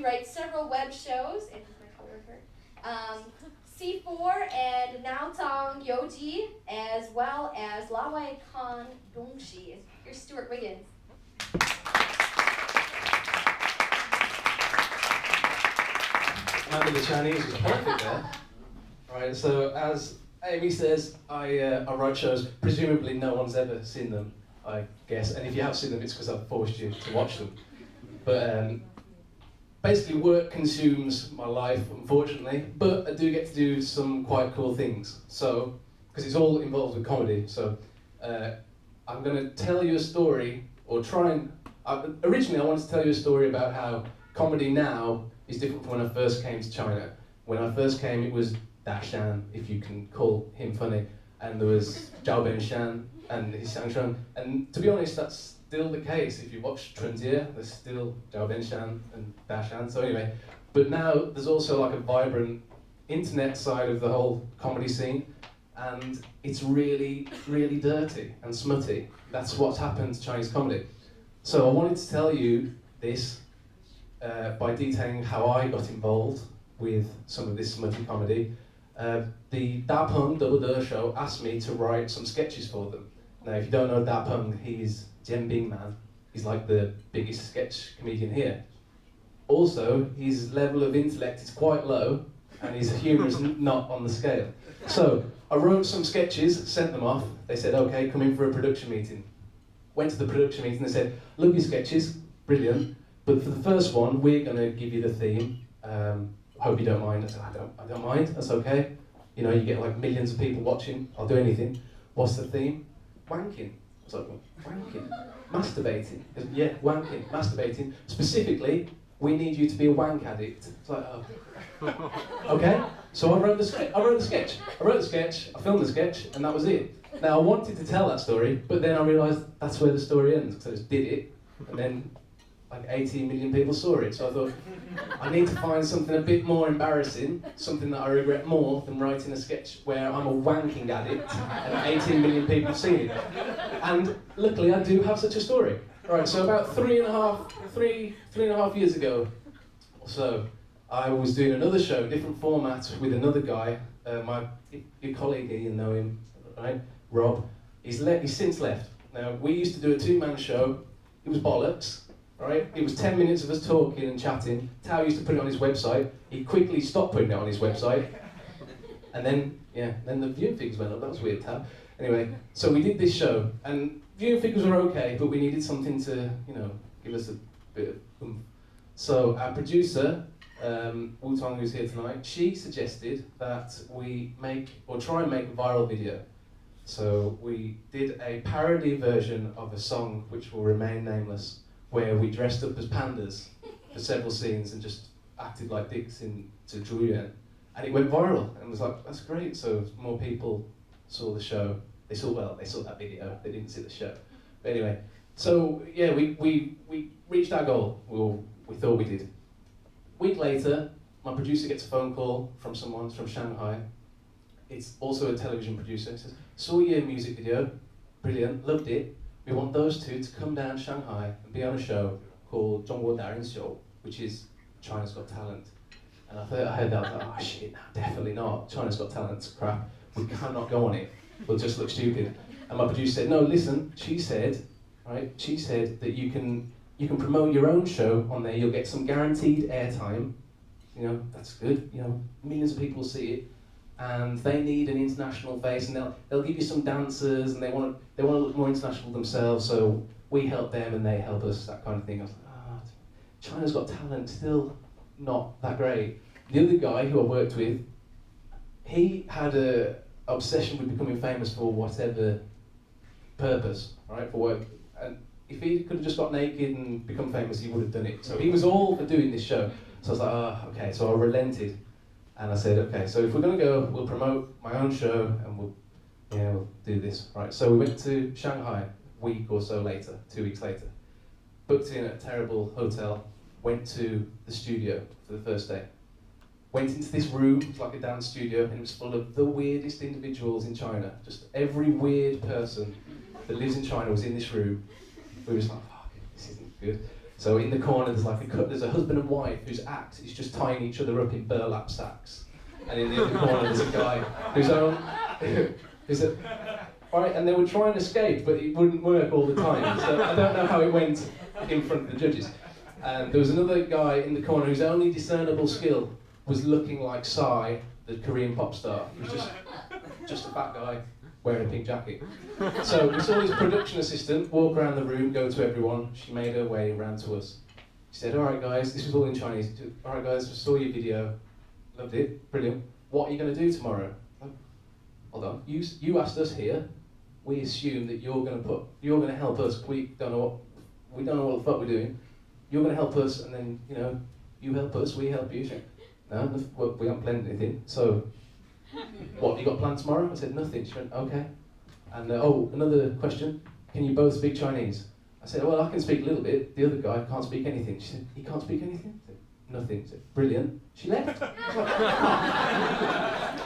He writes several web shows, and he's my coworker. C4 and Naotong Yoji, as well as Lawai Khan Dongshi. Here's Stuart Wiggins. Maybe the Chinese was perfect there. Right, so as Amy says, I write shows. Presumably no one's ever seen them, I guess. And if you have seen them, it's because I've forced you to watch them. But basically work consumes my life, unfortunately. But I do get to do some quite cool things. So, because it's all involved with comedy. So I'm going to tell you a story, or try and... originally I wanted to tell you a story about how comedy now is different from when I first came to China. When I first came, it was Da Shan, if you can call him funny, and there was Zhao Benshan and his Xiangshuang. And to be honest, that's still the case. If you watch Trunjie, there's still Zhao Benshan and Da Shan. So anyway, but now there's also like a vibrant internet side of the whole comedy scene, and it's really, really dirty and smutty. That's what's happened to Chinese comedy. So I wanted to tell you this by detailing how I got involved with some of this smutty comedy. The Da Peng Double De show asked me to write some sketches for them. Now, if you don't know Da Peng, he's Jian Bing Man. He's like the biggest sketch comedian here. Also, his level of intellect is quite low, and his humour is not on the scale. So, I wrote some sketches, sent them off. They said, okay, come in for a production meeting. Went to the production meeting, they said, love your sketches, brilliant. But for the first one, we're going to give you the theme. Hope you don't mind. I said, I don't mind, that's okay. You know, you get like millions of people watching, I'll do anything. What's the theme? Wanking. I was like, wanking? Masturbating. He goes, yeah, wanking, masturbating. Specifically, we need you to be a wank addict. It's like, oh. Okay, so I wrote the sketch, I filmed the sketch, and that was it. Now, I wanted to tell that story, but then I realised that's where the story ends, because I just did it, and then like 18 million people saw it, so I thought, I need to find something a bit more embarrassing, something that I regret more than writing a sketch where I'm a wanking addict and 18 million people have seen it. And luckily I do have such a story. Right, so about three and a half years ago or so, I was doing another show, different format, with another guy, your colleague, you know him, right? Rob. He's since left. Now, we used to do a two-man show. It was bollocks. Right? It was 10 minutes of us talking and chatting. Tao used to put it on his website. He quickly stopped putting it on his website. And then the viewing figures went up. That was weird, Tao. Anyway, so we did this show, and viewing figures were okay, but we needed something to, you know, give us a bit of oomph. So our producer, Wu Tong, who's here tonight, she suggested that we try and make a viral video. So we did a parody version of a song which will remain nameless, where we dressed up as pandas for several scenes and just acted like dicks to Zhuyuan. And it went viral, and was like, that's great. So more people saw the show. They saw that video, they didn't see the show. But anyway, so yeah, we reached our goal, we thought we did. A week later, my producer gets a phone call from someone from Shanghai. It's also a television producer. He says, saw your music video, brilliant, loved it. We want those two to come down to Shanghai and be on a show called 中国达人秀, which is China's Got Talent. And I heard that, I was like, oh shit, no, definitely not. China's Got Talent's crap. We cannot go on it. We'll just look stupid. And my producer said, no, listen, she said that you can promote your own show on there, you'll get some guaranteed airtime. You know, that's good, you know, millions of people see it. And they need an international face, and they'll give you some dancers, and they want to look more international themselves. So we help them, and they help us, that kind of thing. I was like, China's Got Talent, still not that great. The other guy who I worked with, he had a obsession with becoming famous for whatever purpose, right? For work, and if he could have just got naked and become famous, he would have done it. So he was all for doing this show. So I was like, okay. So I relented. And I said, okay, so if we're going to go, we'll promote my own show, and we'll do this. Right, so we went to Shanghai a week or so later, 2 weeks later. Booked in a terrible hotel, went to the studio for the first day. Went into this room, it was like a dance studio, and it was full of the weirdest individuals in China. Just every weird person that lives in China was in this room. We were just like, fuck, this isn't good. So in the corner there's a husband and wife whose act is just tying each other up in burlap sacks. And in the other corner there's a guy alright, and they would try and escape, but it wouldn't work all the time. So I don't know how it went in front of the judges. And there was another guy in the corner whose only discernible skill was looking like Psy, the Korean pop star. He was just a fat guy wearing a pink jacket. So we saw this production assistant walk around the room, go to everyone. She made her way around to us. She said, "All right, guys," this was all in Chinese. "All right, guys, I saw your video. Loved it. Brilliant. What are you going to do tomorrow?" Hold on. You asked us here. We assume that you're going to help us. We don't know what the fuck we're doing. You're going to help us, and then you help us. We help you. No, we haven't planned anything. So, what you got planned tomorrow? I said nothing. She went, okay. And another question. Can you both speak Chinese? I said, well, I can speak a little bit. The other guy can't speak anything. She said, he can't speak anything? I said, nothing. I said, brilliant. She left.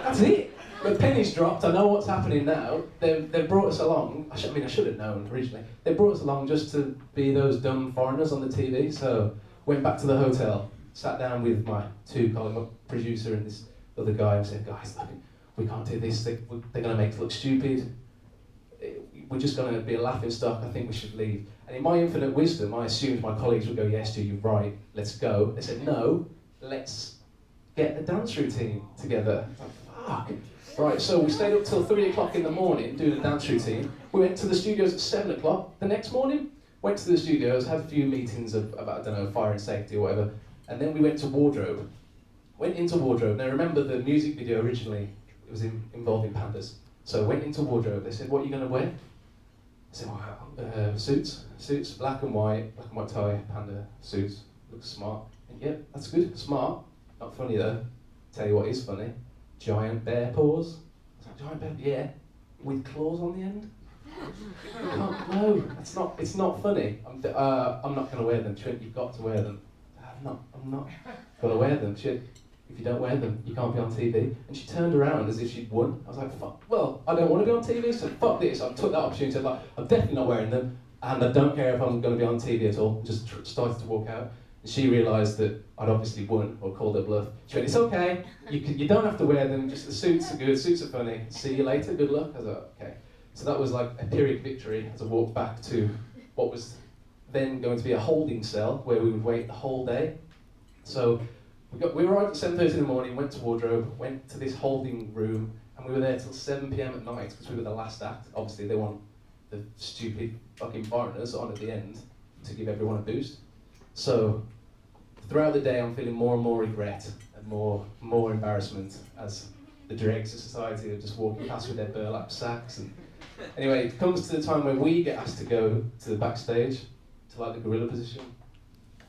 That's it. The penny's dropped. I know what's happening now. They've brought us along. I should have known originally. They brought us along just to be those dumb foreigners on the TV. So went back to the hotel, sat down with my two colleagues, my producer and this other guy, and said, guys, look, we can't do this. They're going to make us look stupid. We're just going to be a laughing stock. I think we should leave. And in my infinite wisdom, I assumed my colleagues would go, yes, Stu, you're right. Let's go. They said, no, let's get a dance routine together. I was like, fuck. Right, so we stayed up till 3 o'clock in the morning doing a dance routine. We went to the studios at 7 o'clock the next morning. Went to the studios, had a few meetings about, I don't know, fire and safety or whatever. And then we went to wardrobe. Went into wardrobe. Now remember the music video originally, it was involving pandas. So went into wardrobe. They said, what are you going to wear? I said, well, suits, black and white tie, panda suits. Looks smart. And yeah, that's good, smart. Not funny though. Tell you what is funny. Giant bear paws. I was like, giant bear? Yeah. With claws on the end? No, it's not funny. I'm not going to wear them. She went, you've got to wear them. I'm not going to wear them. She went, if you don't wear them, you can't be on TV. And she turned around as if she'd won. I was like, fuck, well, I don't want to be on TV, so fuck this. I took that opportunity, I was like, I'm definitely not wearing them, and I don't care if I'm going to be on TV at all. Just started to walk out. And she realised that I'd obviously won, or called her bluff. She went, it's okay, you don't have to wear them, just the suits are good, suits are funny. See you later, good luck. I was like, okay. So that was like a Pyrrhic victory as I walked back to what was then going to be a holding cell where we would wait the whole day. So we arrived at 7:30 in the morning, went to wardrobe, went to this holding room, and we were there till 7 p.m. at night because we were the last act. Obviously they want the stupid fucking foreigners on at the end to give everyone a boost. So throughout the day I'm feeling more and more regret and more embarrassment as the dregs of society are just walking past with their burlap sacks. And anyway, it comes to the time where we get asked to go to the backstage, to like the gorilla position.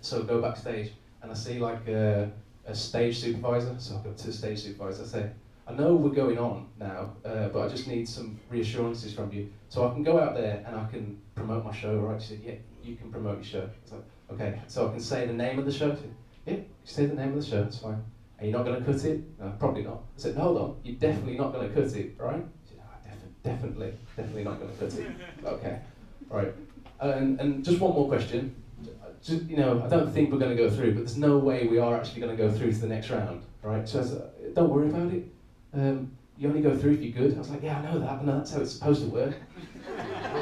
So go backstage and I see like a stage supervisor, so I go to the stage supervisor, I say, I know we're going on now, but I just need some reassurances from you. So I can go out there and I can promote my show, right? She said, yeah, you can promote your show. I was like, okay, so I can say the name of the show? She said, yeah, you say the name of the show, it's fine. Are you not going to cut it? No, probably not. I said, hold on, you're definitely not going to cut it, right? She said, oh, definitely not going to cut it. Okay, right. And just one more question. Just, I don't think we're going to go through, but there's no way we are actually going to go through to the next round, right? So I said, don't worry about it. You only go through if you're good. I was like, yeah, I know that. I know that's how it's supposed to work.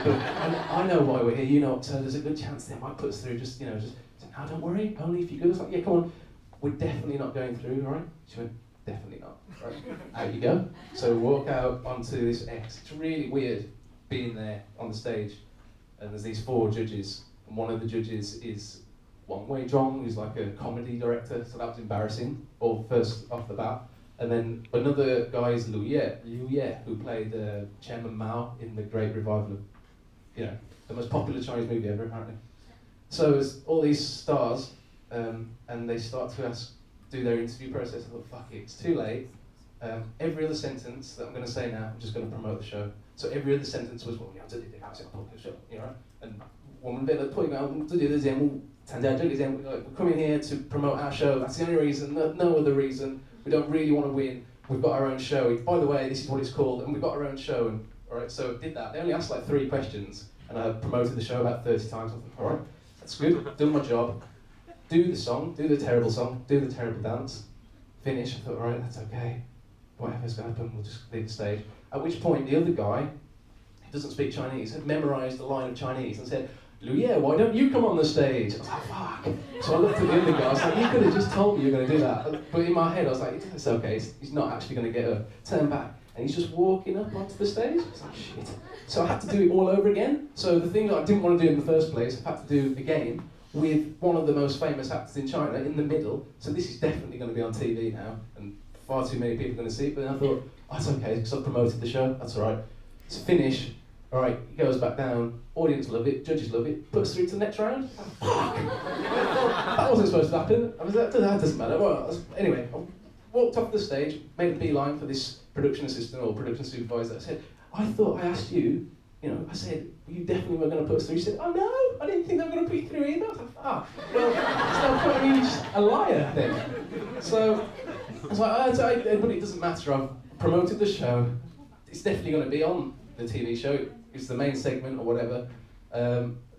But I know why we're here. So there's a good chance they might put us through. Just no, don't worry. Only if you're good. I was like, yeah, come on. We're definitely not going through, right? She went, definitely not. Right, out you go. So we walk out onto this X. It's really weird being there on the stage, and there's these 4 judges. And one of the judges is Wang Weizhong, who's like a comedy director, so that was embarrassing, first off the bat. And then another guy is Liu Ye, who played Chairman Mao in the great revival of, the most popular Chinese movie ever, apparently. So it's all these stars, and they start to do their interview process. I thought, fuck it, it's too late. Every other sentence that I'm going to say now, I'm just going to promote the show. So every other sentence was, and 我们为了推广自己的节目，参加这个节目, we're coming here to promote our show. That's the only reason, no other reason. We don't really want to win. We've got our own show. By the way, this is what it's called, and we've got our own show. And, all right, so did that. They only asked like 3 questions, and I promoted the show about 30 times. I thought, all right, that's good, done my job. Do the song, do the terrible song, do the terrible dance. Finish, I thought, right, that's okay. Whatever's going to happen, we'll just leave the stage. At which point, the other guy, who doesn't speak Chinese, had memorised the line of Chinese and said, Luye, why don't you come on the stage? I was like, fuck. So I looked at the other guy, I was like, you could have just told me you were going to do that. But in my head, I was like, it's okay, he's not actually going to get a turn back. And he's just walking up onto the stage. I was like, shit. So I had to do it all over again. So the thing that I didn't want to do in the first place, I had to do again with one of the most famous actors in China in the middle. So this is definitely going to be on TV now, and far too many people are going to see it. But then I thought, oh, that's okay, because I've promoted the show, that's all right. It's finish. All right, he goes back down, audience love it, judges love it, puts through to the next round. Fuck! That wasn't supposed to happen. I was like, that doesn't matter. Well, anyway, I walked off the stage, made a beeline for this production assistant or production supervisor. I said, I thought I asked you, I said, you definitely were going to put us through. He said, oh no, I didn't think they were going to put you through either. I was like, well, it's no point in me just a liar then. So I was like, but it doesn't matter, I've promoted the show. It's definitely going to be on the TV show. It's the main segment or whatever.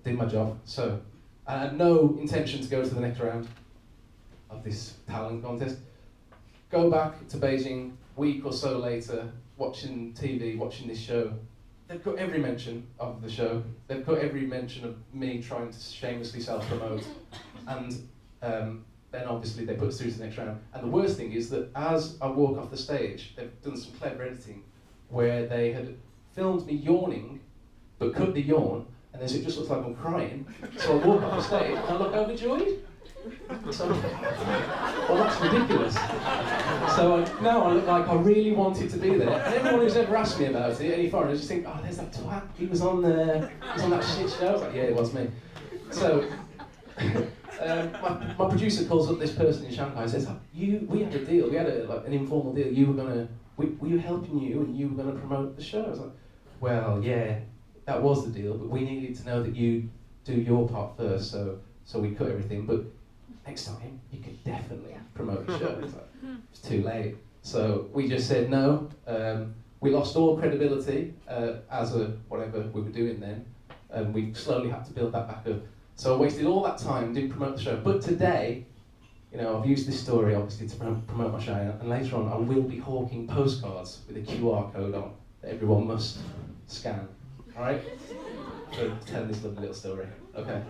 Did my job. So I had no intention to go to the next round of this talent contest. Go back to Beijing, week or so later, watching TV, watching this show. They've got every mention of the show. They've got every mention of me trying to shamelessly self-promote. And then obviously they put us through to the next round. And the worst thing is that as I walk off the stage, they've done some clever editing where they had filmed me yawning, but cut the yawn, and then so it just looks like I'm crying. So I walk off the stage and I look overjoyed. So, well, that's ridiculous. So now I look like I really wanted to be there. And everyone who's ever asked me about it, any foreigners, just think, oh, there's that twat, he was on there, he was on that shit show. I was like, yeah, it was me. So my producer calls up this person in Shanghai and says, we had a deal, we had an informal deal, we were helping you and you were going to promote the show. I was like, well, yeah, that was the deal, but we needed to know that you do your part first, so we cut everything, but next time you could definitely promote the show. It's like, it's too late. So we just said no. We lost all credibility as a whatever we were doing then, and we slowly had to build that back up. So I wasted all that time, didn't promote the show. But today, I've used this story obviously to promote my show, and later on I will be hawking postcards with a QR code on that everyone must scan. All right? For telling this lovely little story. Okay.